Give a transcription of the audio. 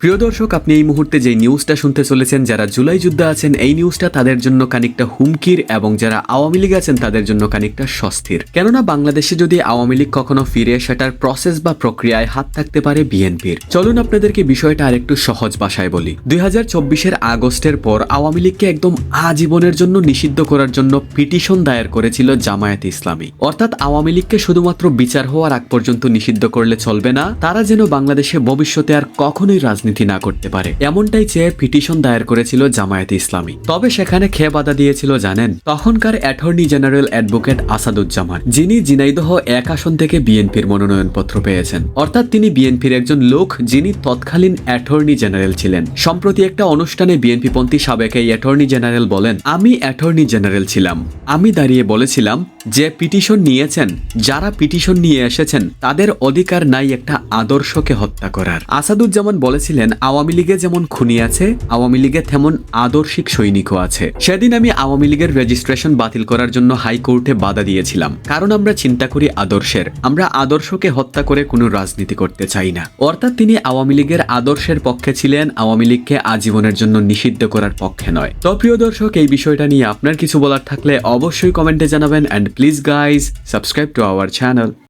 প্রিয় দর্শক, আপনি এই মুহূর্তে যে নিউজটা শুনতে চলেছেন, যারা জুলাই যুদ্ধে আছেন এই নিউজটা তাদের জন্য খানিকটা হুমকির, এবং যারা আওয়ামী লীগ আছেন তাদের জন্য খানিকটা স্বস্তির। কেননা বাংলাদেশে যদি আওয়ামী লীগ কখনো ফিরে, সেটার প্রসেস বা প্রক্রিয়ায় হাত থাকতে পারে বিএনপির। চলুন আপনাদেরকে বিষয়টা আরেকটু সহজ ভাষায় বলি। 2024-এর আগস্টের পর আওয়ামী লীগকে একদম আজীবনের জন্য নিষিদ্ধ করার জন্য পিটিশন দায়ের করেছিল জামায়াতে ইসলামী। অর্থাৎ আওয়ামী লীগকে শুধুমাত্র বিচার হওয়ার আগ পর্যন্ত নিষিদ্ধ করলে চলবে না, তারা যেন বাংলাদেশে ভবিষ্যতে আর কখনোই রাজনীতি না করতে পারে, এমনটাই চেয়ে পিটিশন দায়ের করেছিল জামায়াতে ইসলামী। তবে সেখানে খেয়ে বাধা দিয়েছিল জানেন, তখনকার অ্যাটর্নি জেনারেল অ্যাডভোকেট আসাদুজ্জামান, যিনি ঝিনাইদহ 1 আসন থেকে বিএনপির মনোনয়নপত্র পেয়েছেন। অর্থাৎ তিনি বিএনপির একজন লোক যিনি তৎকালীন অ্যাটর্নি জেনারেল ছিলেন। সম্প্রতি একটা অনুষ্ঠানে বিএনপিপন্থী সাবেক এই অ্যাটর্নি জেনারেল বলেন, আমি অ্যাটর্নি জেনারেল ছিলাম, আমি দাঁড়িয়ে বলেছিলাম যে পিটিশন নিয়েছেন, যারা পিটিশন নিয়ে এসেছেন তাদের অধিকার নাই একটা আদর্শকে হত্যা করার। আসাদুজ্জামান বলেছিলেন, আওয়ামী লীগে যেমন খুনি আছে, আওয়ামী লীগে তেমন আদর্শিক সৈনিকও আছে। সেদিন আমি আওয়ামী লীগের রেজিস্ট্রেশন বাতিল করার জন্য হাইকোর্টে বাধা দিয়েছিলাম, কারণ আমরা চিন্তা করি আদর্শের, আমরা আদর্শকে হত্যা করে কোনো রাজনীতি করতে চাই না। অর্থাৎ তিনি আওয়ামী লীগের আদর্শের পক্ষে ছিলেন, আওয়ামী লীগকে আজীবনের জন্য নিষিদ্ধ করার পক্ষে নয়। তো প্রিয় দর্শক, এই বিষয়টা নিয়ে আপনার কিছু বলার থাকলে অবশ্যই কমেন্টে জানাবেন, and please guys subscribe to our channel.